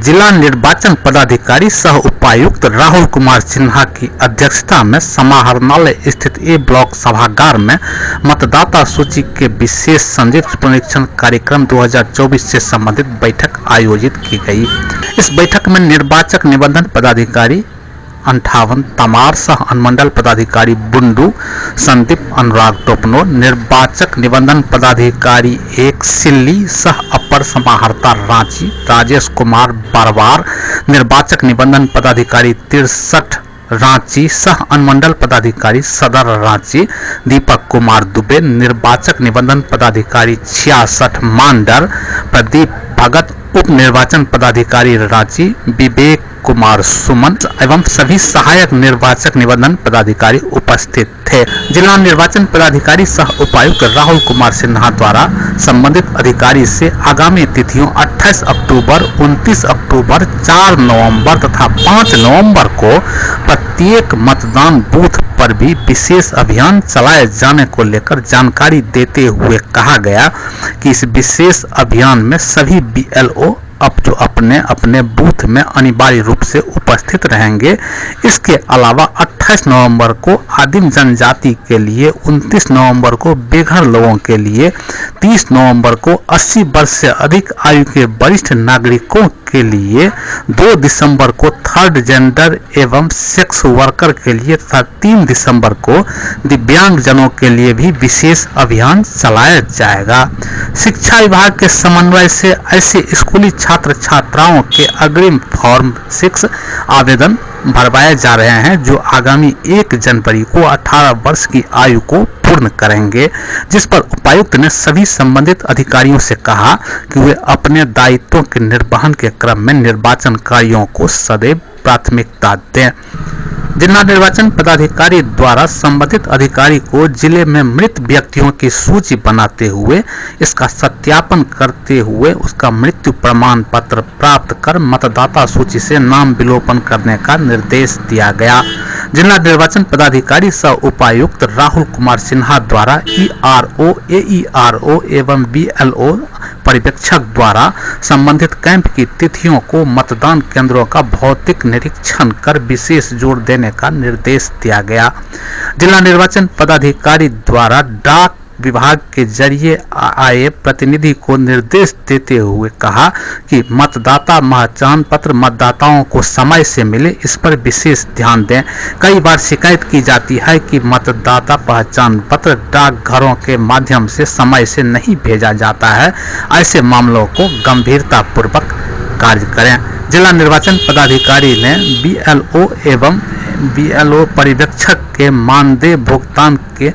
जिला निर्वाचन पदाधिकारी सह उपायुक्त राहुल कुमार सिन्हा की अध्यक्षता में समाहरणालय स्थित ए ब्लॉक सभागार में मतदाता सूची के विशेष संदिग्ध पुनरीक्षण कार्यक्रम 2024 से संबंधित बैठक आयोजित की गई। इस बैठक में निर्वाचक निबंधन पदाधिकारी 58 तमार सह अनुमंडल पदाधिकारी बुंडू संदीप अनुराग टोपनो, निर्वाचक निबंधन पदाधिकारी 1 सिल्ली सह अपर समाहर्ता रांची राजेश कुमार बारवार, निर्वाचक निबंधन पदाधिकारी 63 रांची सह अनुमंडल पदाधिकारी सदर रांची दीपक कुमार दुबे, निर्वाचक निबंधन पदाधिकारी 66 मांडर प्रदीप भगत, उप निर्वाचन पदाधिकारी रांची विवेक कुमार सुमन एवं सभी सहायक निर्वाचक निबंधन पदाधिकारी उपस्थित थे। जिला निर्वाचन पदाधिकारी सह उपायुक्त राहुल कुमार सिन्हा द्वारा संबंधित अधिकारी से आगामी तिथियों 28 अक्टूबर, 29 अक्टूबर, 4 नवंबर तथा 5 नवंबर को प्रत्येक मतदान बूथ पर भी विशेष अभियान चलाए जाने को लेकर जानकारी देते हुए कहा गया कि इस विशेष अभियान में सभी BLO अब जो अपने अपने बूथ में अनिवार्य रूप से उपस्थित रहेंगे। इसके अलावा 28 नवंबर को आदिम जनजाति के लिए, 29 नवंबर को बेघर लोगों के लिए, 30 नवंबर को 80 वर्ष से अधिक आयु के वरिष्ठ नागरिकों के लिए, 2 दिसंबर को थर्ड जेंडर एवं सेक्स वर्कर के लिए तथा 3 दिसंबर को दिव्यांग जनों के लिए भी विशेष अभियान चलाया जाएगा। शिक्षा विभाग के समन्वय से ऐसे स्कूली छात्र छात्राओं के अग्रिम फॉर्म 6 आवेदन भरवाए जा रहे हैं जो आगामी 1 जनवरी को 18 वर्ष की आयु को पूर्ण करेंगे, जिस पर उपायुक्त ने सभी संबंधित अधिकारियों से कहा कि वे अपने दायित्वों के निर्वहन के क्रम में निर्वाचन कार्यों को सदैव प्राथमिकता दें। जिला निर्वाचन पदाधिकारी द्वारा संबंधित अधिकारी को जिले में मृत व्यक्तियों की सूची बनाते हुए इसका सत्यापन करते हुए उसका मृत्यु प्रमाण पत्र प्राप्त कर मतदाता सूची से नाम विलोपन करने का निर्देश दिया गया। जिला निर्वाचन पदाधिकारी सह उपायुक्त राहुल कुमार सिन्हा द्वारा ERO, AERO एवं BLO पर्यवेक्षक द्वारा संबंधित कैंप की तिथियों को मतदान केंद्रों का भौतिक निरीक्षण कर विशेष जोर देने का निर्देश दिया गया। जिला निर्वाचन पदाधिकारी द्वारा डाक विभाग के जरिए आए प्रतिनिधि को निर्देश देते हुए कहा कि मतदाता पहचान पत्र मतदाताओं को समय से मिले, इस पर विशेष ध्यान दें। कई बार शिकायत की जाती है कि मतदाता पहचान पत्र डाकघरों के माध्यम से समय से नहीं भेजा जाता है। ऐसे मामलों को गंभीरता पूर्वक कार्य करें। जिला निर्वाचन पदाधिकारी ने BLO एवं BLO पर्यवेक्षक के मानदेय भुगतान के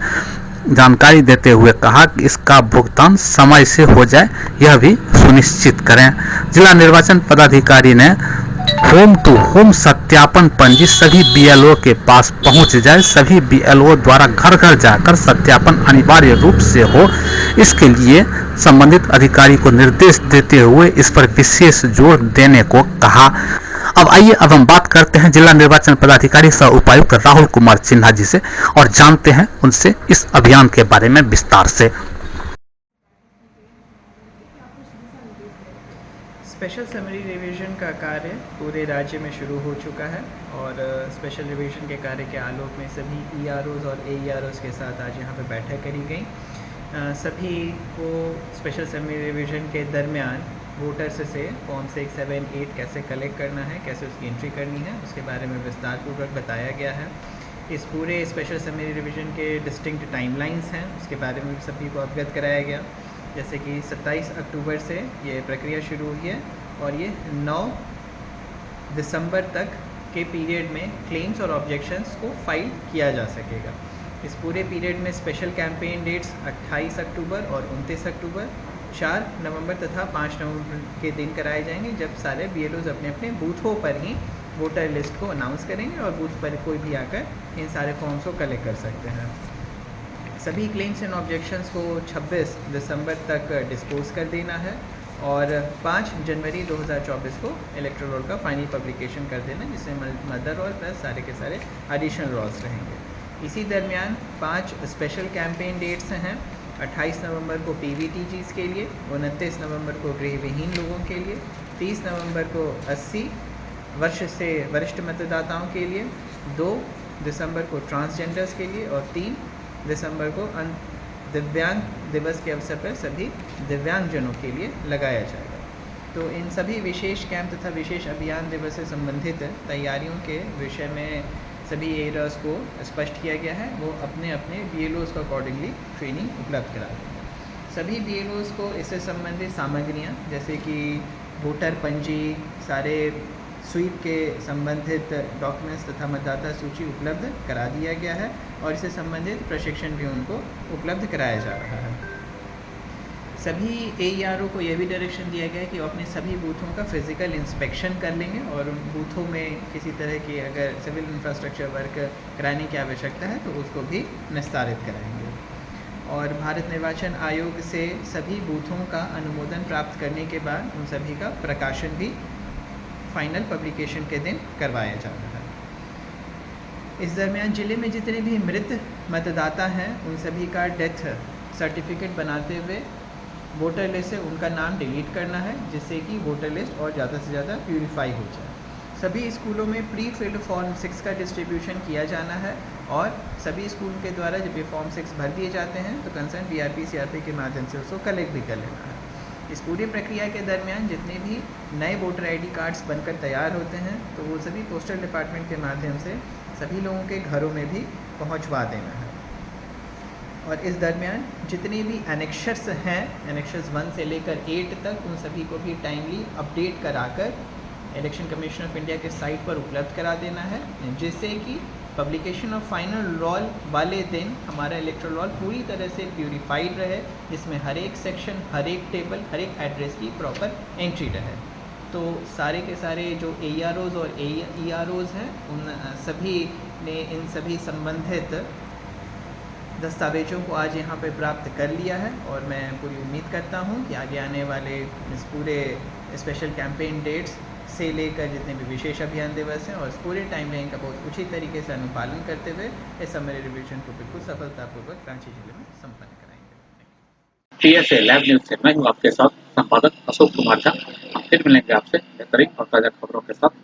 जानकारी देते हुए कहा कि इसका भुगतान समय से हो जाए, यह भी सुनिश्चित करें। जिला निर्वाचन पदाधिकारी ने होम टू होम सत्यापन पंजी सभी BLO के पास पहुंच जाए, सभी BLO द्वारा घर घर जाकर सत्यापन अनिवार्य रूप से हो, इसके लिए संबंधित अधिकारी को निर्देश देते हुए इस पर विशेष जोर देने को कहा। अब आइए अब हम बात करते हैं जिला निर्वाचन पदाधिकारी सह उपायुक्त राहुल कुमार सिन्हा जी से और जानते हैं उनसे इस अभियान के बारे में विस्तार से। स्पेशल समरी रिवीजन का कार्य पूरे राज्य में शुरू हो चुका है और स्पेशल रिवीजन के कार्य के आलोक में सभी EROs और AEROs के साथ आज यहाँ पे बैठक करी गई। सभी को स्पेशल समरी रिवीजन के दरमियान वोटर्स से फॉर्म 6, 7, 8 कैसे कलेक्ट करना है, कैसे उसकी एंट्री करनी है, उसके बारे में विस्तार पूर्वक बताया गया है। इस पूरे स्पेशल समरी रिवीजन के डिस्टिंक्ट टाइमलाइंस हैं, उसके बारे में सभी को अवगत कराया गया। जैसे कि 27 अक्टूबर से ये प्रक्रिया शुरू हुई है और ये 9 दिसंबर तक के पीरियड में क्लेम्स और ऑब्जेक्शंस को फाइल किया जा सकेगा। इस पूरे पीरियड में स्पेशल कैंपेन डेट्स 28 अक्टूबर और 29 अक्टूबर, 4 नवंबर तथा 5 नवंबर के दिन कराए जाएंगे, जब सारे BLOs अपने अपने बूथों पर ही वोटर लिस्ट को अनाउंस करेंगे और बूथ पर कोई भी आकर इन सारे फॉर्म्स को कलेक्ट कर सकते हैं। सभी क्लेम्स एंड ऑब्जेक्शंस को 26 दिसंबर तक डिस्पोज कर देना है और 5 जनवरी 2024 को इलेक्टोरल रोल का फाइनल पब्लिकेशन कर देना, जिसमें मदर रोल प्लस सारे के सारे एडिशनल रोल्स रहेंगे। इसी दरमियान 5 स्पेशल कैंपेन डेट्स हैं। 28 नवंबर को PVTGs के लिए, 29 नवंबर को गृहविहीन लोगों के लिए, 30 नवंबर को 80 वर्ष से वरिष्ठ मतदाताओं के लिए, 2 दिसंबर को ट्रांसजेंडर्स के लिए और 3 दिसंबर को दिव्यांग दिवस के अवसर पर सभी दिव्यांगजनों के लिए लगाया जाएगा। तो इन सभी विशेष कैंप तथा विशेष अभियान दिवस से संबंधित तैयारियों के विषय में सभी एरियाज़ को स्पष्ट किया गया है। वो अपने अपने BLOs को अकॉर्डिंगली ट्रेनिंग उपलब्ध करा देंगे। सभी BLOs को इससे संबंधित सामग्रियाँ जैसे कि वोटर पंजी, सारे स्वीप के संबंधित डॉक्यूमेंट्स तथा मतदाता सूची उपलब्ध करा दिया गया है और इससे संबंधित प्रशिक्षण भी उनको उपलब्ध कराया जा रहा है। सभी AERO को यह भी डायरेक्शन दिया गया है कि वो अपने सभी बूथों का फिज़िकल इंस्पेक्शन कर लेंगे और उन बूथों में किसी तरह की अगर सिविल इंफ्रास्ट्रक्चर वर्क कराने की आवश्यकता है तो उसको भी निस्तारित कराएंगे। और भारत निर्वाचन आयोग से सभी बूथों का अनुमोदन प्राप्त करने के बाद उन सभी का प्रकाशन भी फाइनल पब्लिकेशन के दिन करवाया जा रहा है। इस दरमियान ज़िले में जितने भी मृत मतदाता हैं उन सभी का डेथ सर्टिफिकेट बनाते हुए वोटर लिस्ट से उनका नाम डिलीट करना है, जिससे कि वोटर लिस्ट और ज़्यादा से ज़्यादा प्यूरिफाई हो जाए। सभी स्कूलों में प्री फिल्ड फॉर्म 6 का डिस्ट्रीब्यूशन किया जाना है और सभी स्कूल के द्वारा जब ये फॉर्म 6 भर दिए जाते हैं तो कंसर्न BRP CRP के माध्यम से उसको कलेक्ट भी कर लेना है। इस पूरी प्रक्रिया के दरमियान जितने भी नए वोटर ID कार्ड्स बनकर तैयार होते हैं तो वो सभी पोस्टल डिपार्टमेंट के माध्यम से सभी लोगों के घरों में भी पहुंचवा देना है। और इस दरमियान जितने भी एनेक्शर्स हैं, एनेक्शर्स 1 से लेकर 8 तक, उन सभी को भी टाइमली अपडेट कराकर इलेक्शन कमीशन ऑफ इंडिया के साइट पर उपलब्ध करा देना है, जिससे कि पब्लिकेशन ऑफ फाइनल रोल वाले दिन हमारा इलेक्टोरल रोल पूरी तरह से प्यूरिफाइड रहे, जिसमें हर एक सेक्शन, हर एक टेबल, हर एक एड्रेस की प्रॉपर एंट्री रहे। तो सारे के सारे जो AEROs और EROs हैं उन सभी ने इन सभी संबंधित दस्तावेज़ों को आज यहाँ पे प्राप्त कर लिया है और मैं पूरी उम्मीद करता हूँ कि आगे आने वाले इस पूरे स्पेशल कैंपेन डेट्स से लेकर जितने भी विशेष अभियान दिवस हैं और इस पूरे टाइमलाइन का बहुत उचित तरीके से अनुपालन करते हुए इस समरी रिवीजन को बिल्कुल सफलतापूर्वक रांची जिले में संपन्न कराएंगे। TSA लैब न्यूज से मैं हूँ आपके साथ संपादक अशोक कुमार झा। फिर मिलेंगे आपसे बेहतरीन और ताज़ा खबरों के साथ।